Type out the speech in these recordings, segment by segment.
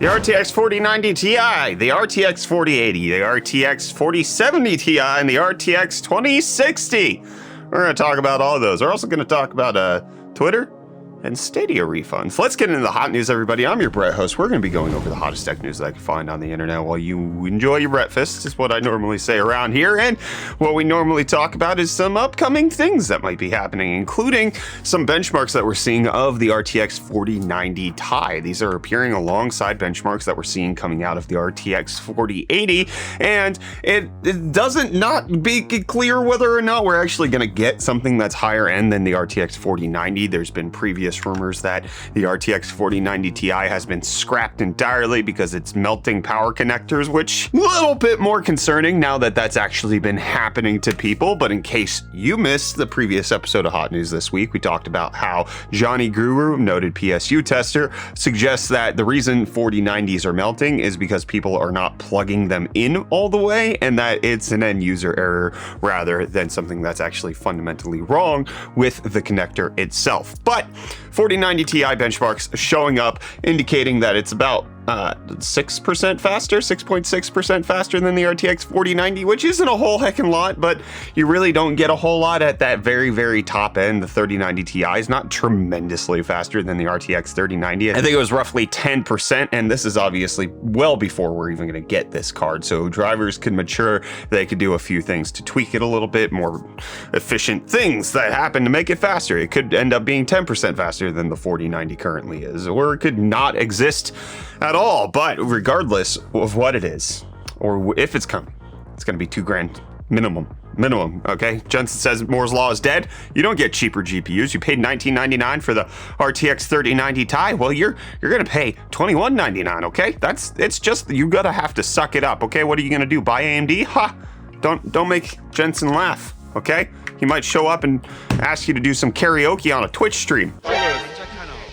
The RTX 4090 Ti, the RTX 4080, the RTX 4070 Ti, and the RTX 2060. We're going to talk about all of those. We're also going to talk about Twitter and Stadia refunds. Let's get into the hot news, everybody. I'm your Brett host. We're going to be going over the hottest tech news that I can find on the internet while you enjoy your breakfast, is what I normally say around here. And what we normally talk about is some upcoming things that might be happening, including some benchmarks that we're seeing of the RTX 4090 Ti. These are appearing alongside benchmarks that we're seeing coming out of the RTX 4080. And it doesn't not be clear whether or not we're actually going to get something that's higher end than the RTX 4090. There's been previous rumors that the RTX 4090 Ti has been scrapped entirely because it's melting power connectors, which a little bit more concerning now that that's actually been happening to people. But in case you missed the previous episode of Hot News this week, we talked about how Johnny Guru, noted PSU tester, suggests that the reason 4090s are melting is because people are not plugging them in all the way, and that it's an end user error rather than something that's actually fundamentally wrong with the connector itself. But 4090 Ti benchmarks showing up indicating that it's about 6% faster, 6.6% faster than the RTX 4090, which isn't a whole heckin' lot, but you really don't get a whole lot at that very, very top end. The 3090 Ti is not tremendously faster than the RTX 3090. I think it was roughly 10%, and this is obviously well before we're even going to get this card. So drivers could mature, they could do a few things to tweak it a little bit, more efficient things that happen to make it faster. It could end up being 10% faster than the 4090 currently is, or it could not exist at all. But regardless of what it is, or if it's coming, it's going to be $2,000 minimum. Okay, Jensen says Moore's law is dead. You don't get cheaper GPUs. You paid $19.99 for the RTX 3090 Ti. Well, you're going to pay $21.99. Okay, it's just you gotta have to suck it up. Okay, what are you going to do? Buy AMD? Ha! Don't make Jensen laugh. Okay, he might show up and ask you to do some karaoke on a Twitch stream.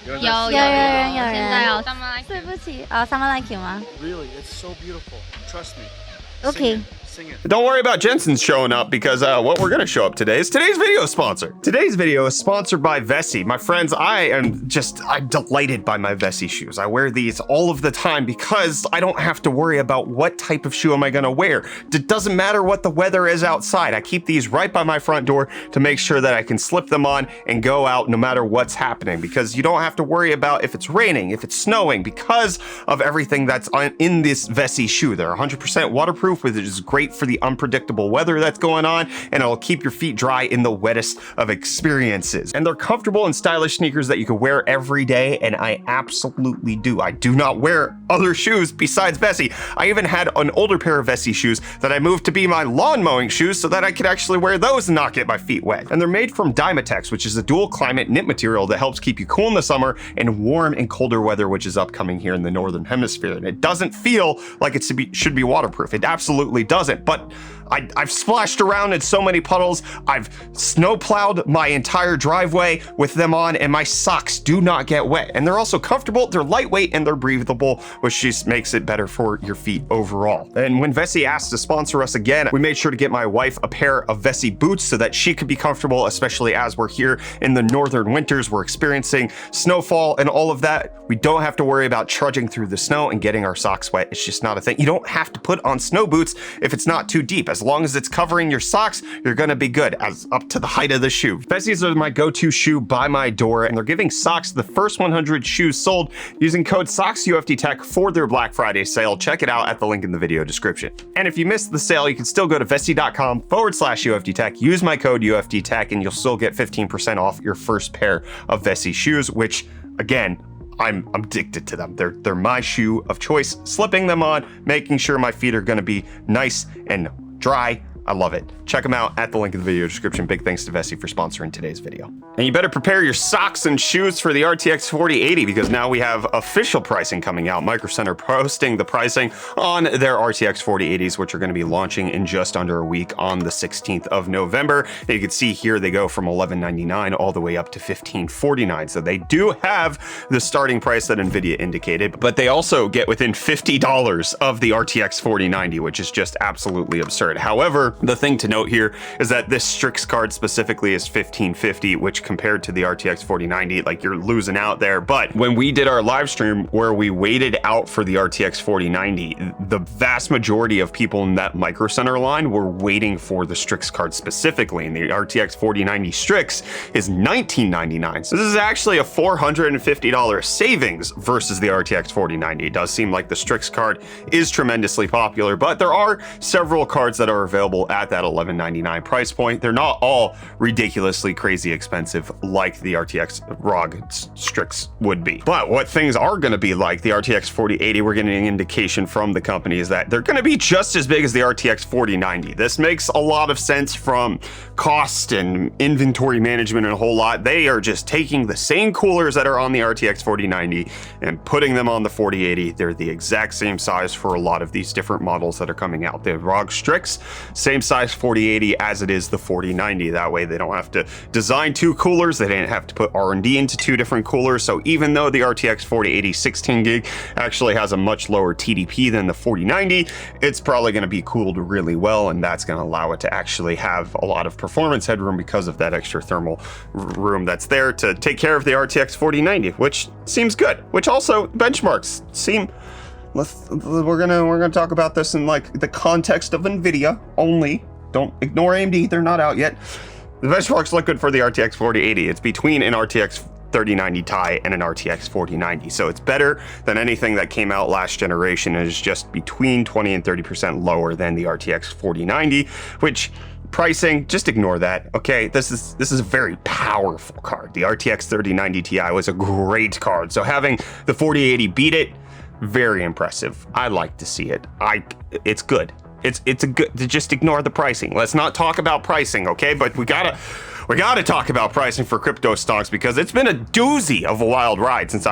有人，现在有 对不起，Summer Like You 吗 Really, it's so beautiful. Trust me.？Okay. Sing it. Don't worry about Jensen showing up, because what we're going to show up today is today's video sponsor. Today's video is sponsored by Vessi. My friends, I'm delighted by my Vessi shoes. I wear these all of the time because I don't have to worry about what type of shoe am I going to wear. It doesn't matter what the weather is outside. I keep these right by my front door to make sure that I can slip them on and go out no matter what's happening, because you don't have to worry about if it's raining, if it's snowing, because of everything that's in this Vessi shoe. They're 100% waterproof, which is great for the unpredictable weather that's going on, and it'll keep your feet dry in the wettest of experiences. And they're comfortable and stylish sneakers that you can wear every day, and I absolutely do. I do not wear other shoes besides Vessi. I even had an older pair of Vessi shoes that I moved to be my lawn mowing shoes so that I could actually wear those and not get my feet wet. And they're made from Dymatex, which is a dual climate knit material that helps keep you cool in the summer and warm in colder weather, which is upcoming here in the northern hemisphere. And it doesn't feel like it should be waterproof. It absolutely doesn't. But I've splashed around in so many puddles. I've snow plowed my entire driveway with them on, and my socks do not get wet. And they're also comfortable, they're lightweight, and they're breathable, which just makes it better for your feet overall. And when Vessi asked to sponsor us again, we made sure to get my wife a pair of Vessi boots so that she could be comfortable, especially as we're here in the northern winters. We're experiencing snowfall and all of that. We don't have to worry about trudging through the snow and getting our socks wet. It's just not a thing. You don't have to put on snow boots if it's not too deep. As long as it's covering your socks, you're gonna be good, as up to the height of the shoe. Vessi's are my go-to shoe by my door, and they're giving socks the first 100 shoes sold using code socksUFDTech for their Black Friday sale. Check it out at the link in the video description. And if you missed the sale, you can still go to vessi.com/UFDTech, use my code UFDTech, and you'll still get 15% off your first pair of Vessi shoes, which, again, I'm addicted to them. They're my shoe of choice. Slipping them on, making sure my feet are gonna be nice and dry. I love it. Check them out at the link in the video description. Big thanks to Vessi for sponsoring today's video. And you better prepare your socks and shoes for the RTX 4080, because now we have official pricing coming out. Micro Center posting the pricing on their RTX 4080s, which are going to be launching in just under a week on the 16th of November. And you can see here they go from $1199 all the way up to $1549. So they do have the starting price that NVIDIA indicated, but they also get within $50 of the RTX 4090, which is just absolutely absurd. However, consumer. The thing to note here is that this Strix card specifically is $1,550, which compared to the RTX 4090, like you're losing out there. But when we did our live stream where we waited out for the RTX 4090, the vast majority of people in that Micro Center line were waiting for the Strix card specifically, and the RTX 4090 Strix is $1999. So this is actually a $450 savings versus the RTX 4090. It does seem like the Strix card is tremendously popular, but there are several cards that are available at that $1199 price point. They're not all ridiculously crazy expensive like the RTX ROG Strix would be. But what things are going to be like the RTX 4080, we're getting an indication from the company is that they're going to be just as big as the RTX 4090. This makes a lot of sense from cost and inventory management and a whole lot. They are just taking the same coolers that are on the RTX 4090 and putting them on the 4080. They're the exact same size for a lot of these different models that are coming out. The ROG Strix, same size 4080 as it is the 4090. That way they don't have to design two coolers. They didn't have to put R&D into two different coolers. So even though the RTX 4080 16 gig actually has a much lower TDP than the 4090, it's probably going to be cooled really well, and that's going to allow it to actually have a lot of performance headroom because of that extra thermal room that's there to take care of the RTX 4090, which seems good. Which also benchmarks seem. We're gonna talk about this in like the context of NVIDIA only. Don't ignore AMD; they're not out yet. The benchmarks look good for the RTX 4080. It's between an RTX 3090 Ti and an RTX 4090. So it's better than anything that came out last generation. It is just between 20 and 30% lower than the RTX 4090, which pricing, just ignore that, okay? This is a very powerful card. The RTX 3090 Ti was a great card. So having the 4080 beat it, very impressive. I like to see it. It's good. It's a good, just ignore the pricing. Let's not talk about pricing, okay? But we gotta talk about pricing for Cryptostonks because it's been a doozy of a wild ride since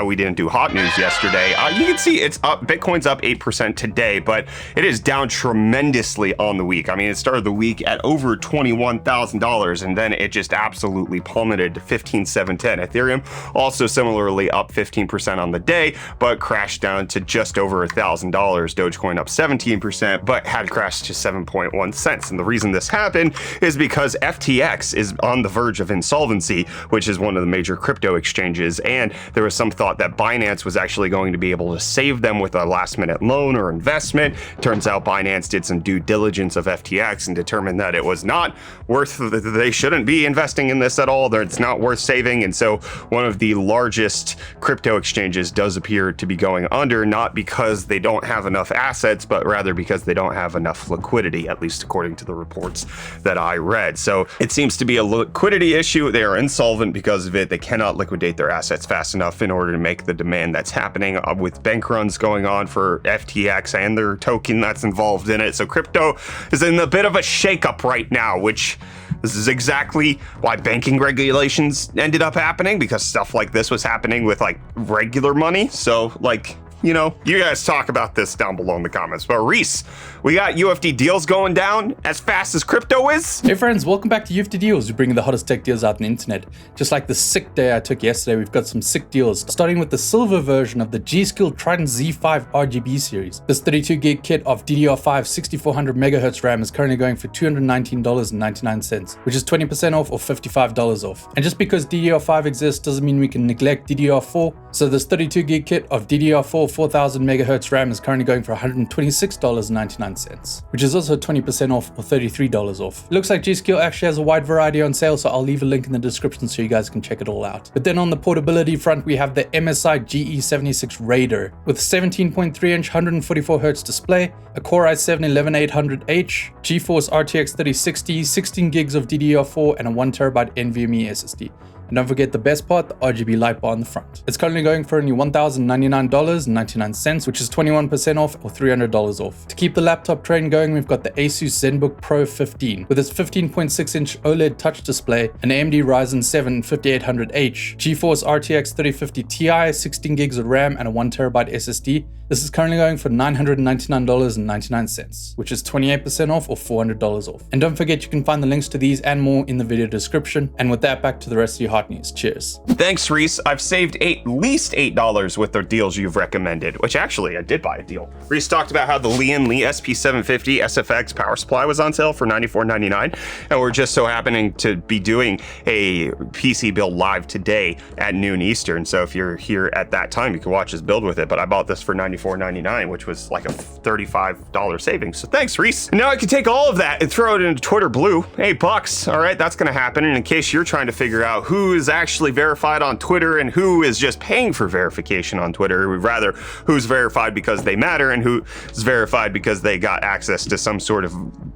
we didn't do hot news yesterday. You can see it's up, Bitcoin's up 8% today, but it is down tremendously on the week. I mean, it started the week at over $21,000 and then it just absolutely plummeted to 15,710. Ethereum also similarly up 15% on the day, but crashed down to just over $1,000. Dogecoin up 17%, but had crashed to 7.1 cents. And the reason this happened is because FTX is on the verge of insolvency, which is one of the major crypto exchanges. And there was some thought that Binance was actually going to be able to save them with a last minute loan or investment. Turns out Binance did some due diligence of FTX and determined that it was not worth, they shouldn't be investing in this at all. It's not worth saving. And so one of the largest crypto exchanges does appear to be going under, not because they don't have enough assets, but rather because they don't have enough liquidity, at least according to the reports that I read. So it seems to be a liquidity issue. They are insolvent because of it. They cannot liquidate their assets fast enough in order to make the demand that's happening with bank runs going on for FTX and their token that's involved in it. So crypto is in a bit of a shakeup right now, which this is exactly why banking regulations ended up happening, because stuff like this was happening with like regular money. So like, you know, you guys talk about this down below in the comments. But Reece, we got UFD Deals going down as fast as crypto is. Hey friends, welcome back to UFD Deals. We bring the hottest tech deals out on the internet. Just like the sick day I took yesterday, we've got some sick deals, starting with the silver version of the G.Skill Trident Z5 RGB series. This 32 gig kit of DDR5 6400 MHz RAM is currently going for $219.99, which is 20% off or $55 off. And just because DDR5 exists doesn't mean we can neglect DDR4. So this 32 gig kit of DDR4 4000 MHz RAM is currently going for $126.99, which is also 20% off or $33 off. It looks like G.Skill actually has a wide variety on sale, so I'll leave a link in the description so you guys can check it all out. But then on the portability front, we have the MSI GE76 Raider with 17.3-inch 144Hz display, a Core i7-11800H, GeForce RTX 3060, 16 gigs of DDR4, and a 1TB NVMe SSD. And don't forget the best part, the RGB light bar on the front. It's currently going for only $1,099.99, which is 21% off or $300 off. To keep the laptop train going, we've got the Asus ZenBook Pro 15 with its 15.6-inch OLED touch display, an AMD Ryzen 7 5800H, GeForce RTX 3050 Ti, 16 gigs of RAM, and a 1TB SSD. This is currently going for $999.99, which is 28% off or $400 off. And don't forget, you can find the links to these and more in the video description. And with that, back to the rest of your hot hot news. Cheers. Thanks, Reece. I've saved at least $8 with the deals you've recommended, which actually I did buy a deal. Reece talked about how the Lee & Lee SP750 SFX power supply was on sale for $94.99, and we're just so happening to be doing a PC build live today at noon Eastern. So if you're here at that time, you can watch us build with it. But I bought this for $94.99, which was like a $35 savings. So thanks, Reece. Now I can take all of that and throw it into Twitter Blue. $8. All right, that's gonna happen. And in case you're trying to figure out who is actually verified on Twitter and who is just paying for verification on Twitter, or rather who's verified because they matter and who is verified because they got access to some sort of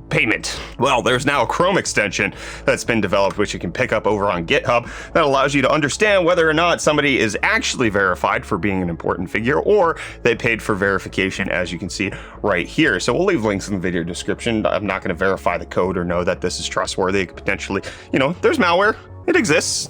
payment. Well, there's now a Chrome extension that's been developed, which you can pick up over on GitHub, that allows you to understand whether or not somebody is actually verified for being an important figure, or they paid for verification, as you can see right here. So we'll leave links in the video description. I'm not going to verify the code or know that this is trustworthy. It could potentially, you know, there's malware. It exists.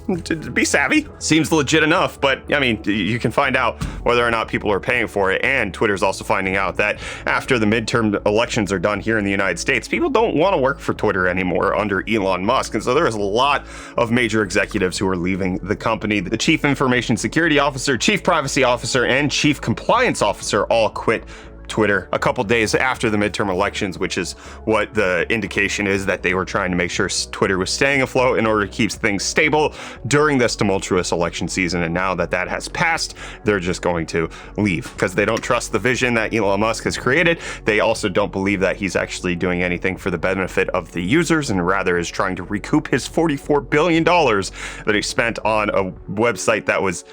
Be savvy. Seems legit enough, but I mean, you can find out whether or not people are paying for it. And Twitter's also finding out that after the midterm elections are done here in the United States, people don't want to work for Twitter anymore under Elon Musk. And so there is a lot of major executives who are leaving the company. The chief information security officer, chief privacy officer, and chief compliance officer all quit Twitter a couple days after the midterm elections, which is what the indication is, that they were trying to make sure Twitter was staying afloat in order to keep things stable during this tumultuous election season. And now that that has passed, they're just going to leave because they don't trust the vision that Elon Musk has created. They also don't believe that he's actually doing anything for the benefit of the users, and rather is trying to recoup his $44 billion that he spent on a website that was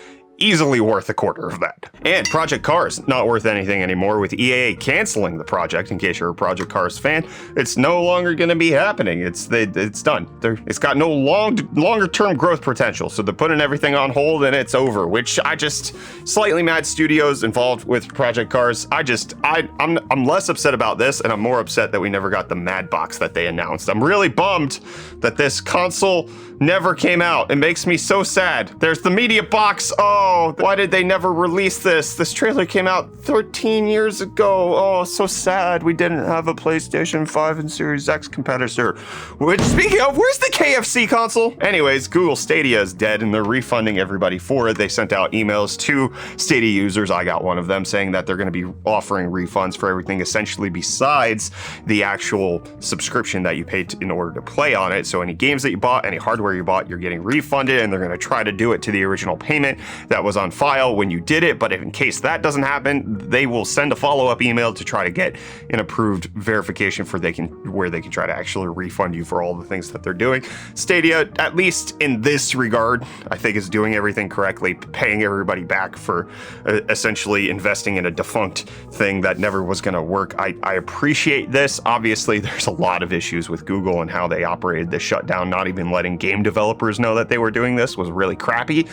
easily worth a quarter of that. And Project Cars, not worth anything anymore, with EA canceling the project. In case you're a Project Cars fan, it's no longer going to be happening. It's done. It's got no longer term growth potential, so they're putting everything on hold and it's over, which I just, slightly mad studios involved with Project Cars. I'm less upset about this, and I'm more upset that we never got the Mad Box that they announced. I'm really bummed that this console never came out. It makes me so sad. There's the media box. Oh, why did they never release this? This trailer came out 13 years ago. Oh, so sad. We didn't have a PlayStation 5 and Series X competitor. Which, speaking of, where's the KFC console? Anyways, Google Stadia is dead and they're refunding everybody for it. They sent out emails to Stadia users. I got one of them saying that they're going to be offering refunds for everything essentially besides the actual subscription that you paid in order to play on it. So any games that you bought, any hardware you bought, you're getting refunded, and they're going to try to do it to the original payment that was on file when you did it. But if in case that doesn't happen, they will send a follow-up email to try to get an approved verification where they can try to actually refund you for all the things that they're doing. Stadia, at least in this regard, I think is doing everything correctly, paying everybody back for essentially investing in a defunct thing that never was going to work. I appreciate this. Obviously, there's a lot of issues with Google and how they operated this shutdown. Not even letting game developers know that they were doing this was really crappy.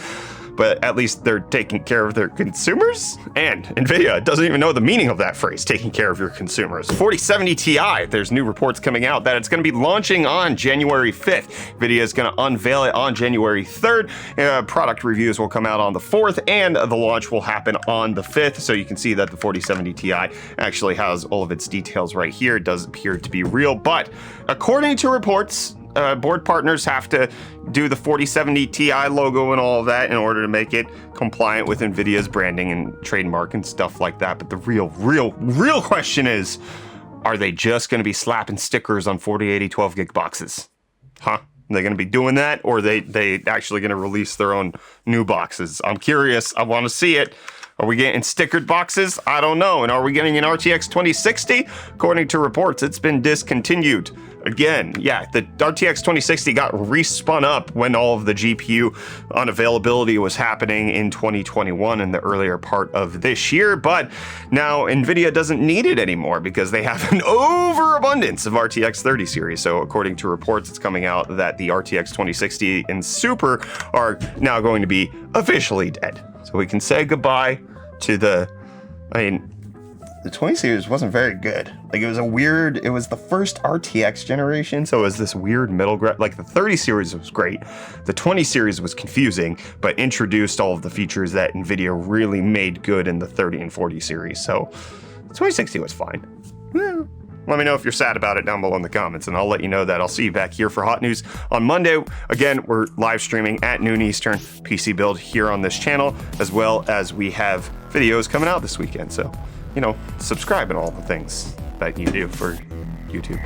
But at least they're taking care of their consumers. And NVIDIA doesn't even know the meaning of that phrase, taking care of your consumers. 4070 Ti, there's new reports coming out that it's going to be launching on January 5th. NVIDIA is going to unveil it on January 3rd. Product reviews will come out on the 4th, and the launch will happen on the 5th. So you can see that the 4070 Ti actually has all of its details right here. It does appear to be real, but according to reports, board partners have to do the 4070 Ti logo and all of that in order to make it compliant with NVIDIA's branding and trademark and stuff like that. But the real question is, are they just going to be slapping stickers on 4080 12 gig boxes? Huh? Are they going to be doing that, or are they actually going to release their own new boxes? I'm curious. I want to see it. Are we getting stickered boxes? I don't know. And are we getting an RTX 2060? According to reports, it's been discontinued. Again, yeah, the RTX 2060 got respun up when all of the GPU unavailability was happening in 2021 and the earlier part of this year, but now NVIDIA doesn't need it anymore because they have an overabundance of RTX 30 series. So according to reports, it's coming out that the RTX 2060 and Super are now going to be officially dead. So we can say goodbye to the 20 series wasn't very good. Like, it was the first RTX generation, so it was this weird middle ground. Like, the 30 series was great. The 20 series was confusing, but introduced all of the features that NVIDIA really made good in the 30 and 40 series. So the 2060 was fine. Let me know if you're sad about it down below in the comments, and I'll let you know that. I'll see you back here for Hot News on Monday. Again, we're live streaming at noon Eastern, PC Build here on this channel, as well as we have videos coming out this weekend. So, you know, subscribe and all the things that you do for YouTube.